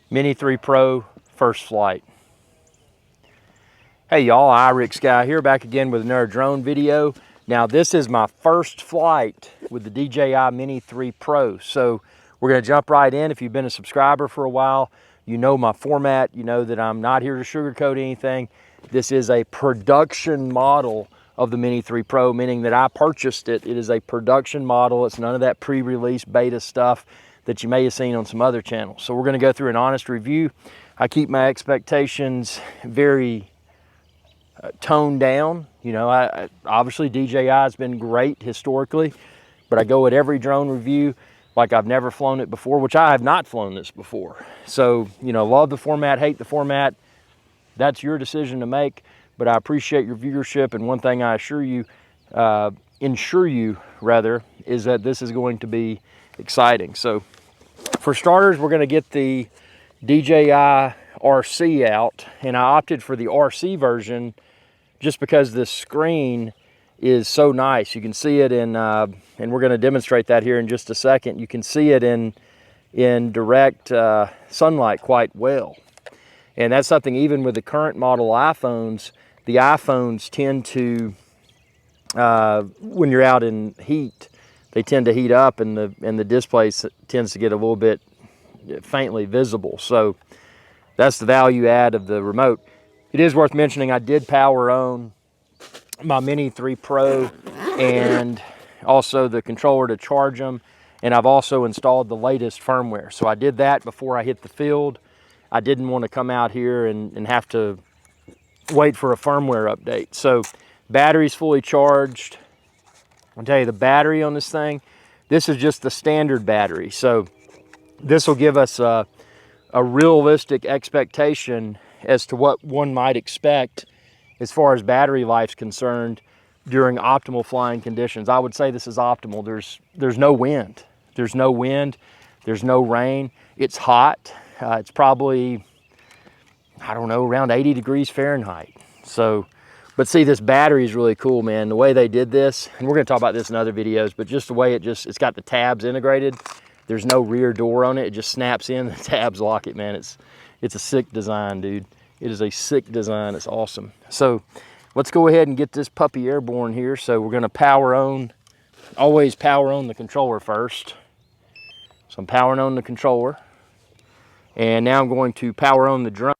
Mini 3 Pro, first flight. Hey y'all, iRick Sky here, back again with another drone video. Now this is my first flight with the DJI Mini 3 Pro. So we're gonna jump right in. If you've been a subscriber for a while, you know my format, you know that I'm not here to sugarcoat anything. This is a production model of the Mini 3 Pro, meaning that I purchased it. It is a production model. It's none of that pre-release beta stuff that you may have seen on some other channels. So we're gonna go through an honest review. I keep my expectations very toned down. You know, I obviously DJI has been great historically, but I go at every drone review like I've never flown it before, which I have not flown this before. So, you know, love the format, hate the format. That's your decision to make, but I appreciate your viewership. And one thing I ensure you is that this is going to be exciting. So for starters, we're going to get the DJI RC out, and I opted for the RC version just because this screen is so nice. You can see it in, and we're going to demonstrate that here in just a second. You can see it in direct sunlight quite well. And that's something even with the current model iPhones, the iPhones tend to, when you're out in heat, they tend to heat up and the display tends to get a little bit faintly visible. So that's the value add of the remote. It is worth mentioning I did power own my Mini 3 Pro and also the controller to charge them. And I've also installed the latest firmware. So I did that before I hit the field. I didn't want to come out here and have to wait for a firmware update. So battery's fully charged. I'll tell you the battery on this thing, this is just the standard battery. So this will give us a realistic expectation as to what one might expect as far as battery life's concerned during optimal flying conditions. I would say this is optimal. There's no wind. There's no wind. There's no rain. It's hot. It's probably, I don't know, around 80 degrees Fahrenheit. So, but see, this battery is really cool, man. The way they did this, and we're gonna talk about this in other videos, but just the way it's got the tabs integrated. There's no rear door on it. It just snaps in, the tabs lock it, man. It's a sick design, dude. It is a sick design. It's awesome. So let's go ahead and get this puppy airborne here. So we're gonna always power on the controller first. So I'm powering on the controller. And now I'm going to power on the drone.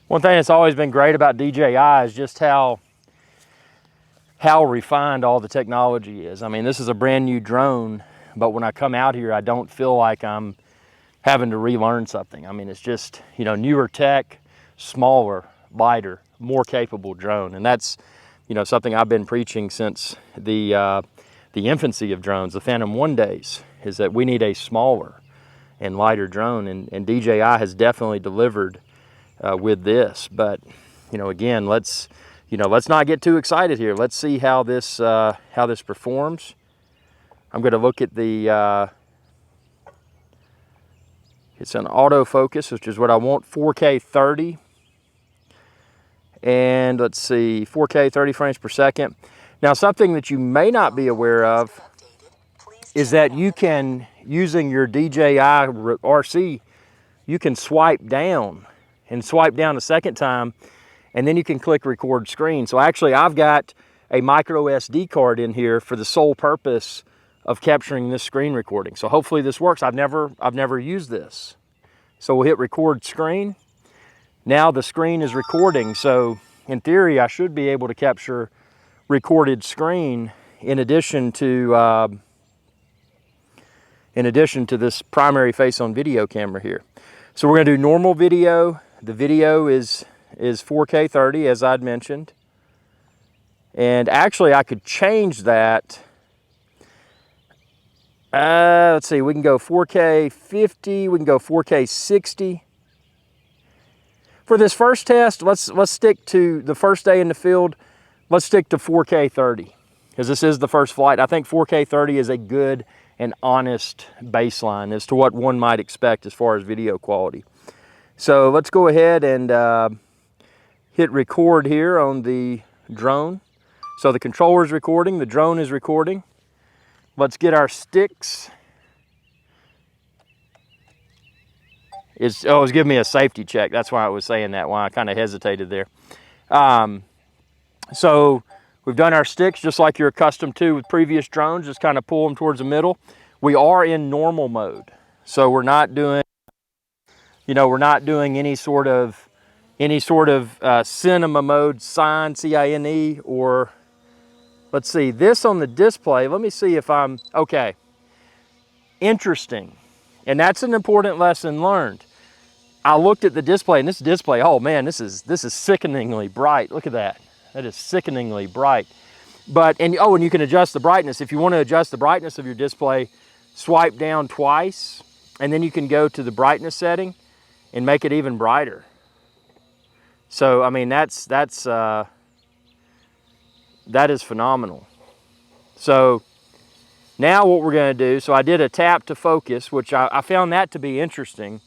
One thing that's always been great about DJI is just how refined all the technology is. I mean, this is a brand new drone, but when I come out here, I don't feel like I'm having to relearn something. I mean, it's just, you know, newer tech, smaller, lighter, more capable drone. And that's, you know, something I've been preaching since the infancy of drones, the Phantom 1 days, is that we need a smaller and lighter drone. And DJI has definitely delivered with this. But, you know, again, let's not get too excited here. Let's see how this performs. I'm going to look at the it's an autofocus, which is what I want, 4K 30. And let's see, 4K 30 frames per second. Now, something that you may not be aware of is that you can, using your DJI RC, you can swipe down and swipe down a second time, and then you can click record screen. So actually, I've got a micro SD card in here for the sole purpose of capturing this screen recording. So hopefully this works. I've never used this. So we'll hit record screen. Now the screen is recording. So in theory, I should be able to capture recorded screen in addition to this primary face on video camera here. So we're gonna do normal video. The video is 4K 30, as I'd mentioned. And actually I could change that. Let's see, we can go 4K 50, we can go 4K 60. For this first test, let's stick to the first day in the field. Let's stick to 4K 30, because this is the first flight. I think 4K 30 is a good and honest baseline as to what one might expect as far as video quality. So let's go ahead and hit record here on the drone. So the controller is recording, the drone is recording. Let's get our sticks. It's giving me a safety check. That's why I was saying that, why I kind of hesitated there. So we've done our sticks just like you're accustomed to with previous drones, just kind of pull them towards the middle. We are in normal mode. So we're not doing, we're not doing any sort of cinema mode, sign, C-I-N-E, or let's see, this on the display. Let me see if I'm, okay. Interesting. And that's an important lesson learned. I looked at the display, and this display, oh man, this is sickeningly bright. Look at that. That is sickeningly bright. And you can adjust the brightness. If you want to adjust the brightness of your display, swipe down twice, and then you can go to the brightness setting and make it even brighter. So, I mean, that is phenomenal. So now what we're going to do, so I did a tap to focus, which I found that to be interesting.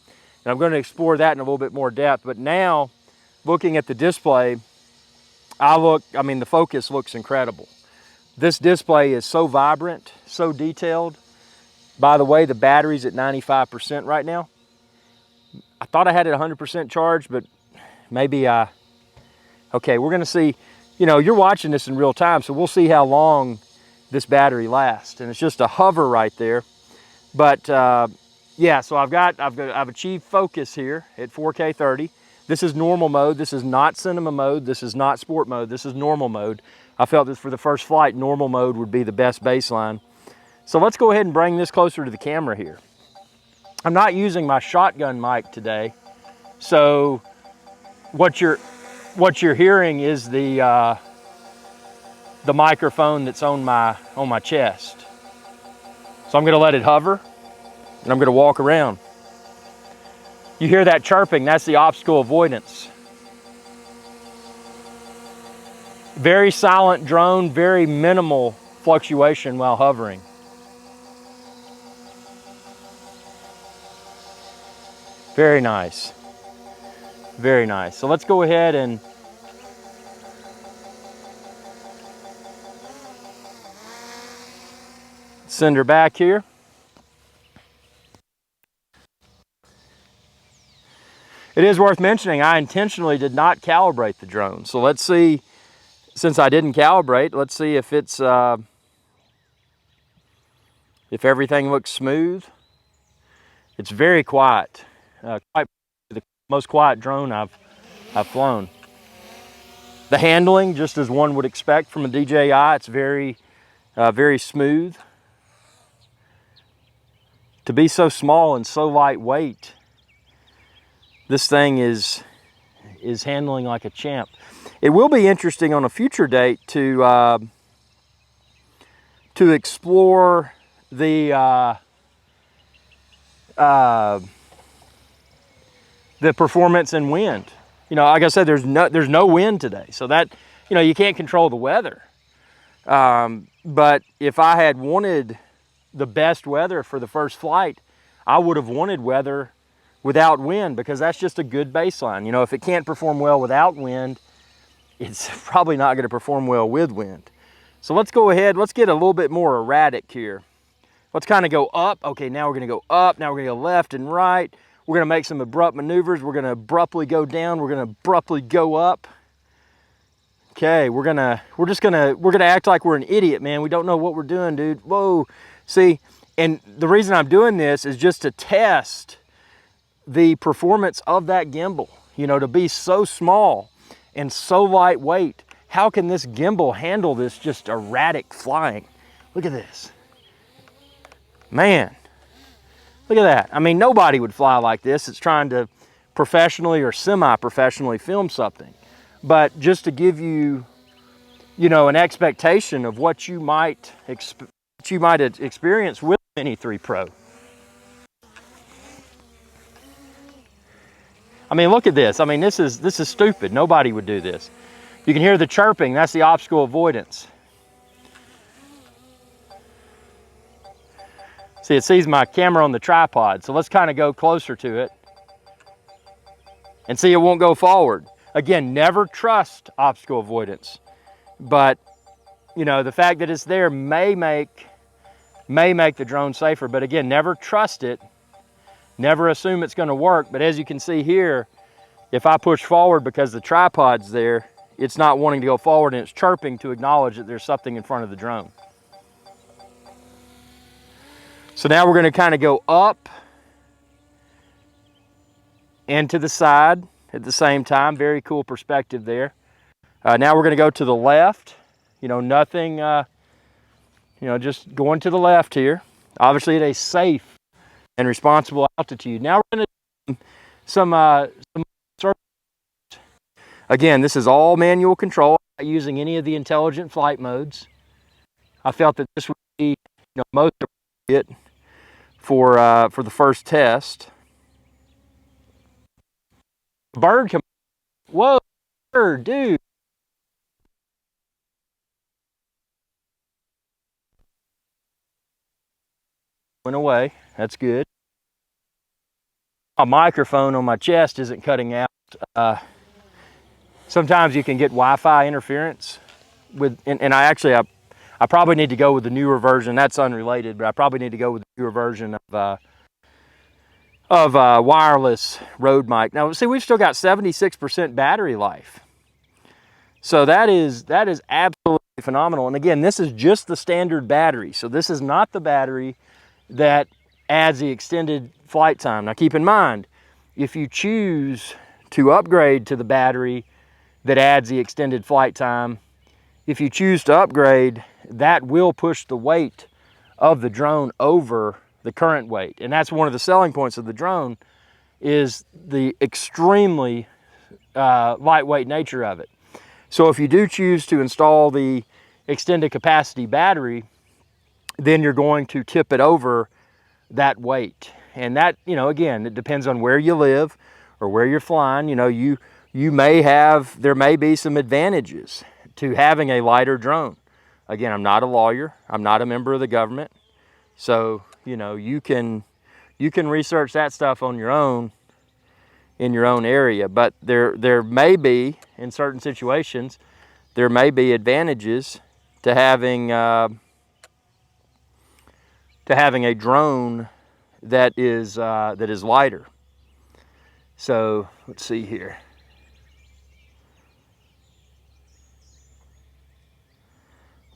And I'm going to explore that in a little bit more depth. But now, looking at the display, the focus looks incredible. This display is so vibrant, so detailed. By the way, the battery's at 95% right now. I thought I had it 100% charged, but maybe okay, we're going to see. You're watching this in real time, so we'll see how long this battery lasts. And it's just a hover right there. But yeah, so I've achieved focus here at 4K 30. This is normal mode. This is not cinema mode. This is not sport mode. This is normal mode. I felt that for the first flight, normal mode would be the best baseline. So let's go ahead and bring this closer to the camera here. I'm not using my shotgun mic today, so what you're hearing is the microphone that's on my chest. So I'm going to let it hover, and I'm going to walk around. You hear that chirping, that's the obstacle avoidance. Very silent drone, very minimal fluctuation while hovering. Very nice. Very nice. So let's go ahead and send her back here. It is worth mentioning, I intentionally did not calibrate the drone. So let's see, since I didn't calibrate, let's see if it's, if everything looks smooth. It's very quiet. Quite the most quiet drone I've flown. The handling, just as one would expect from a DJI, it's very, very smooth. To be so small and so lightweight, this thing is handling like a champ. It will be interesting on a future date to explore the performance and wind. Like I said, there's no wind today, so that you can't control the weather. But if I had wanted the best weather for the first flight, I would have wanted weather without wind, because that's just a good baseline. If it can't perform well without wind, it's probably not going to perform well with wind. So let's go ahead, let's get a little bit more erratic here. Let's kind of go up. Okay, now we're going to go up. Now we're going to go left and right. We're going to make some abrupt maneuvers. We're going to abruptly go down. We're going to abruptly go up. Okay, we're gonna act like we're an idiot, man. We don't know what we're doing, dude. Whoa. See, and the reason I'm doing this is just to test the performance of that gimbal. To be so small and so lightweight, how can this gimbal handle this just erratic flying? Look at this. Man, look at that. I mean, nobody would fly like this. It's trying to professionally or semi-professionally film something. But just to give you, an expectation of what you might experience with the Mini 3 Pro. I mean, look at this. I mean, this is stupid. Nobody would do this. You can hear the chirping. That's the obstacle avoidance. See, it sees my camera on the tripod, so let's kind of go closer to it. And see, it won't go forward. Again, never trust obstacle avoidance. But, you know, the fact that it's there may make the drone safer. But again, never trust it. Never assume it's going to work. But as you can see here, if I push forward because the tripod's there, it's not wanting to go forward and it's chirping to acknowledge that there's something in front of the drone. So now we're going to kind of go up and to the side at the same time. Very cool perspective there. Now we're going to go to the left. You know, nothing, you know, just going to the left here. Obviously at a safe and responsible altitude. Now we're going to do some again, this is all manual control, not using any of the intelligent flight modes. I felt that this would be, you know, most appropriate for the first test. Bird come. Whoa, bird, dude. Went away. That's good. A microphone on my chest isn't cutting out. Sometimes you can get Wi-Fi interference with, and I probably need to go with the newer version. That's unrelated, but I probably need to go with the newer version of wireless Rode mic. Now, see, we've still got 76% battery life. So that is absolutely phenomenal. And again, this is just the standard battery. So this is not the battery that adds the extended flight time. Now keep in mind, if you choose to upgrade to the battery that adds the extended flight time, if you choose to upgrade, that will push the weight of the drone over the current weight. And that's one of the selling points of the drone, is the extremely lightweight nature of it. So if you do choose to install the extended capacity battery, then you're going to tip it over that weight. And that, you know, again, it depends on where you live or where you're flying. You know, there may be some advantages to having a lighter drone. Again, I'm not a lawyer. I'm not a member of the government. So, you know, you can research that stuff on your own in your own area. But there may be, in certain situations, there may be advantages to having a drone that is lighter. So let's see here.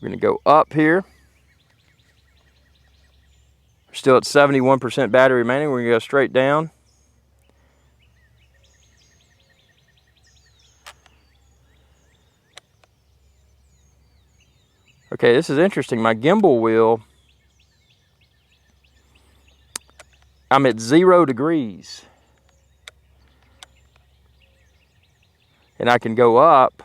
We're going to go up here. We're still at 71% battery remaining. We're going to go straight down. Okay, this is interesting. My gimbal wheel, I'm at 0 degrees. And I can go up.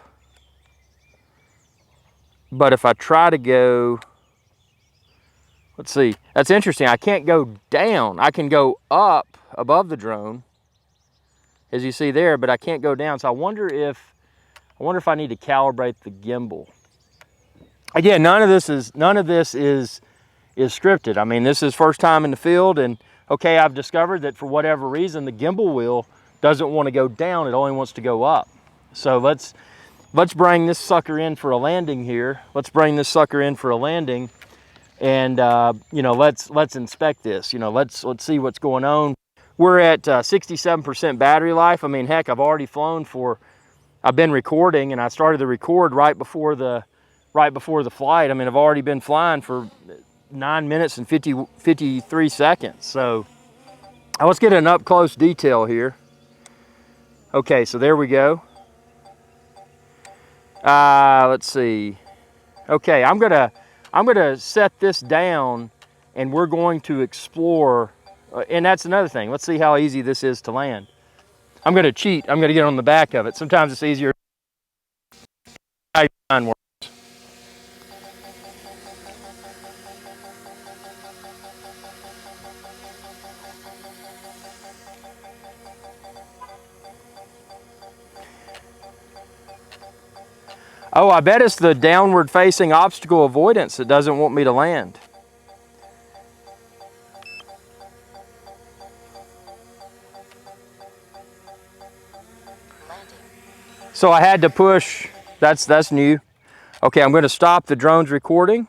But if I try to go, let's see, that's interesting. I can't go down. I can go up above the drone, as you see there, but I can't go down. So I wonder if I need to calibrate the gimbal. Again, none of this is scripted. I mean, this is first time in the field, and okay, I've discovered that for whatever reason, the gimbal wheel doesn't want to go down. It only wants to go up. So let's bring this sucker in for a landing here. Let's bring this sucker in for a landing, and you know, let's inspect this. You know, let's see what's going on. We're at 67% battery life. I mean, heck, I've been recording, and I started to record right before the flight. I mean, I've already been flying for 9 minutes and 53 seconds. So let's get an up close detail here. Okay, so there we go. Let's see. Okay, I'm gonna set this down, and we're going to explore. And that's another thing. Let's see how easy this is to land. I'm gonna cheat. I'm gonna get on the back of it. Sometimes it's easier. How your mind works. Oh, I bet it's the downward facing obstacle avoidance that doesn't want me to land. So I had to push, that's new. Okay, I'm gonna stop the drone's recording.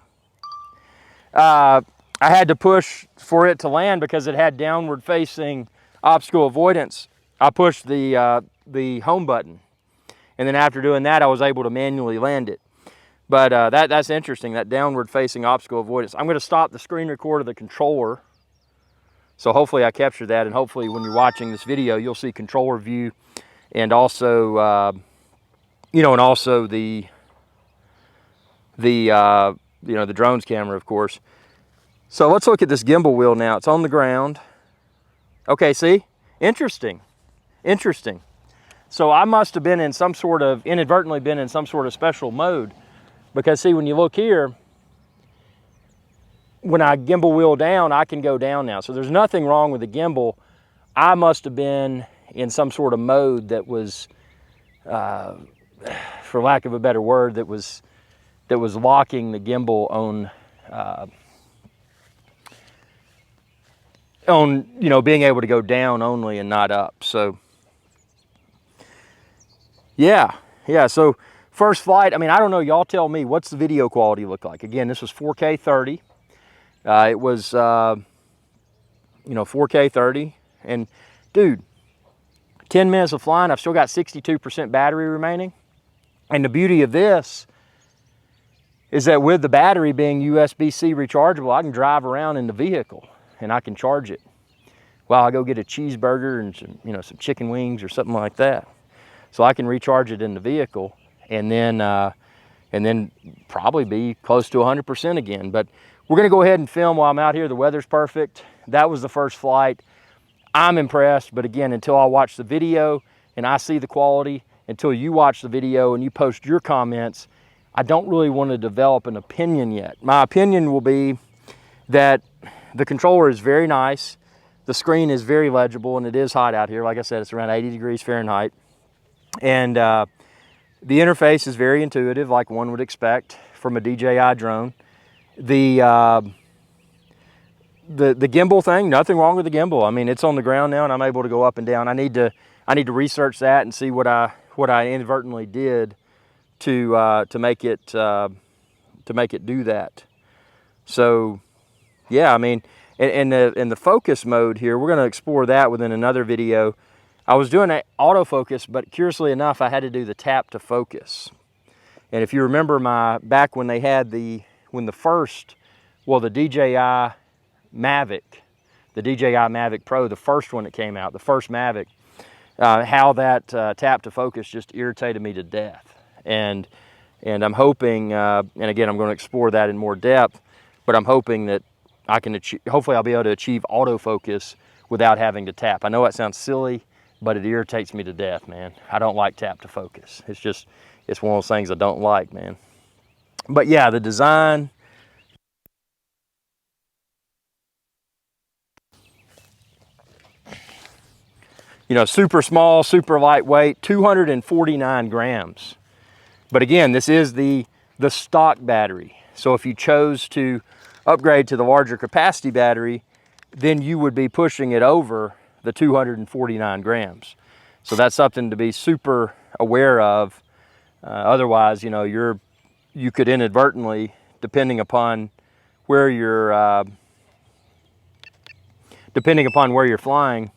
I had to push for it to land because it had downward facing obstacle avoidance. I pushed the home button. And then after doing that, I was able to manually land it. But that's interesting, that downward facing obstacle avoidance. I'm gonna stop the screen record of the controller. So hopefully I captured that, and hopefully when you're watching this video, you'll see controller view, and also, you know, and also the drone's camera, of course. So let's look at this gimbal wheel now. It's on the ground. Okay, see? Interesting, interesting. So I must have been in some sort of, inadvertently been in some sort of special mode, because see, when you look here, when I gimbal wheel down, I can go down now. So there's nothing wrong with the gimbal. I must have been in some sort of mode that was, for lack of a better word, that was locking the gimbal on, you know, being able to go down only and not up. So yeah, so first flight, I mean, I don't know, y'all tell me, what's the video quality look like? Again, this was 4K 30. It was, you know, 4K 30. And dude, 10 minutes of flying, I've still got 62% battery remaining. And the beauty of this is that with the battery being USB-C rechargeable, I can drive around in the vehicle and I can charge it while I go get a cheeseburger and some, you know, some chicken wings or something like that. So I can recharge it in the vehicle and then probably be close to 100% again. But we're gonna go ahead and film while I'm out here. The weather's perfect. That was the first flight. I'm impressed, but again, until I watch the video and I see the quality, until you watch the video and you post your comments, I don't really want to develop an opinion yet. My opinion will be that the controller is very nice, the screen is very legible, and it is hot out here. Like I said, it's around 80 degrees Fahrenheit. And the interface is very intuitive, like one would expect from a DJI drone. The gimbal thing, nothing wrong with the gimbal. I mean, it's on the ground now and I'm able to go up and down. I need to research that and see what I inadvertently did to make it do that. So yeah, I mean, in the focus mode here, we're going to explore that within another video. I was doing autofocus, but curiously enough, I had to do the tap to focus. And if you remember back when they had the DJI Mavic, the DJI Mavic Pro, the first one that came out, the first Mavic, how that tap to focus just irritated me to death. And I'm hoping, and again, I'm going to explore that in more depth, but I'm hoping that I can hopefully I'll be able to achieve autofocus without having to tap. I know that sounds silly, but it irritates me to death, man. I don't like tap to focus. It's one of those things I don't like, man. But yeah, the design, you know, super small, super lightweight, 249 grams. But again, this is the stock battery. So if you chose to upgrade to the larger capacity battery, then you would be pushing it over the 249 grams. So that's something to be super aware of. Otherwise, you know, you could inadvertently, depending upon where you're flying,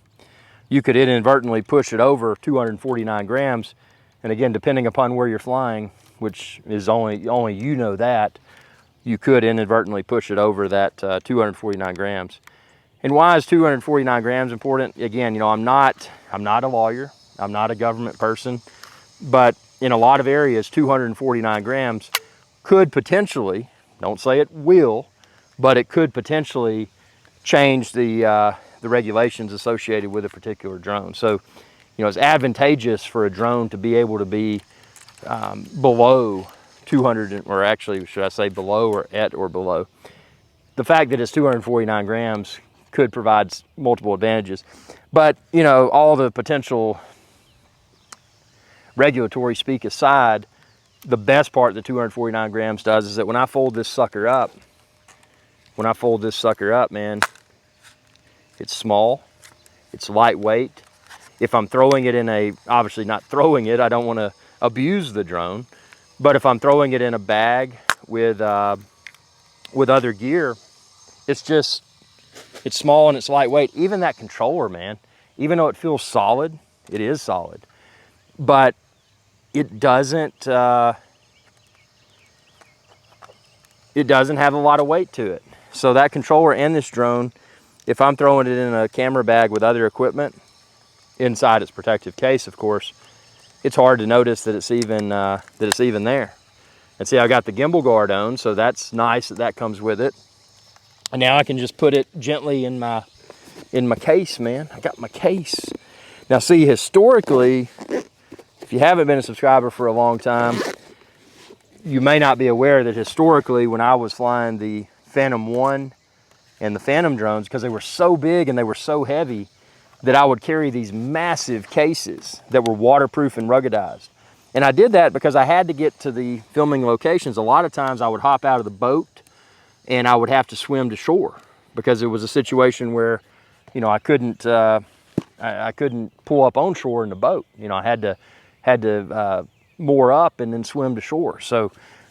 you could inadvertently push it over 249 grams. And again, depending upon where you're flying, which is only you know that, you could inadvertently push it over that 249 grams. And why is 249 grams important? Again, you know, I'm not a lawyer, I'm not a government person, but in a lot of areas, 249 grams could potentially, don't say it will, but it could potentially change the regulations associated with a particular drone. So, you know, it's advantageous for a drone to be able to be below 200, or actually, should I say below or at or below. The fact that it's 249 grams could provide multiple advantages. But, you know, all the potential regulatory speak aside, the best part that 249 grams does is that when I fold this sucker up, man, it's small, it's lightweight. If I'm throwing it in obviously not throwing it, I don't want abuse the drone. But if I'm throwing it in a bag with other gear, it's small and it's lightweight. Even that controller, man, even though it feels solid, it is solid, but it doesn't have a lot of weight to it. So that controller and this drone, if I'm throwing it in a camera bag with other equipment, inside its protective case, of course, it's hard to notice that it's even there. And see, I got the gimbal guard on, so that's nice that comes with it. And now I can just put it gently in my case, man. I got my case. Now see, historically, if you haven't been a subscriber for a long time, you may not be aware that historically, when I was flying the Phantom 1 and the Phantom drones, because they were so big and they were so heavy, that I would carry these massive cases that were waterproof and ruggedized. And I did that because I had to get to the filming locations. A lot of times I would hop out of the boat and I would have to swim to shore because it was a situation where, you know, I couldn't pull up on shore in the boat. You know, I had to moor up and then swim to shore. So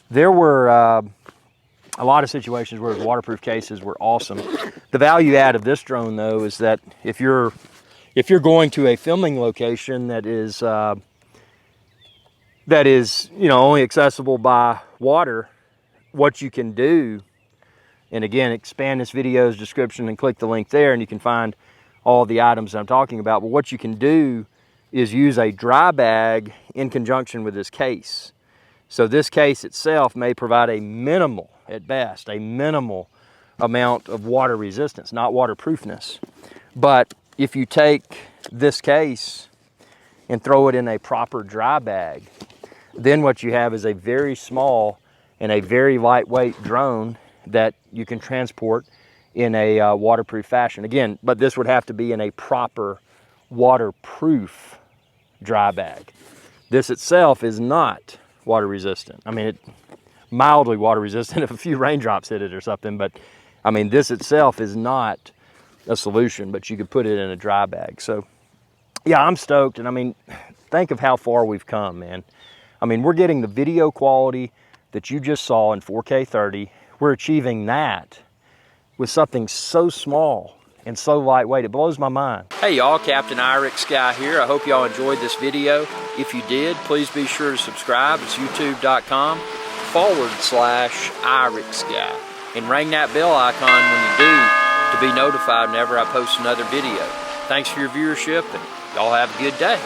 there were a lot of situations where waterproof cases were awesome. The value add of this drone, though, is that if you're going to a filming location that is you know, only accessible by water, what you can do, and again, expand this video's description and click the link there and you can find all the items I'm talking about. But what you can do is use a dry bag in conjunction with this case. So this case itself may provide a minimal, at best, a minimal amount of water resistance, not waterproofness. But if you take this case and throw it in a proper dry bag, then what you have is a very small and a very lightweight drone that you can transport in a waterproof fashion. Again, but this would have to be in a proper waterproof dry bag. This itself is not water resistant. I mean, it mildly water resistant if a few raindrops hit it or something, but I mean, this itself is not a solution, but you could put it in a dry bag. So yeah, I'm stoked. And I mean, think of how far we've come, man. I mean, we're getting the video quality that you just saw in 4K 30. We're achieving that with something so small and so lightweight. It blows my mind. Hey y'all, Captain Irix Guy here. I hope y'all enjoyed this video. If you did, please be sure to subscribe. It's youtube.com/Irix Guy. And ring that bell icon when you do to be notified whenever I post another video. Thanks for your viewership and y'all have a good day.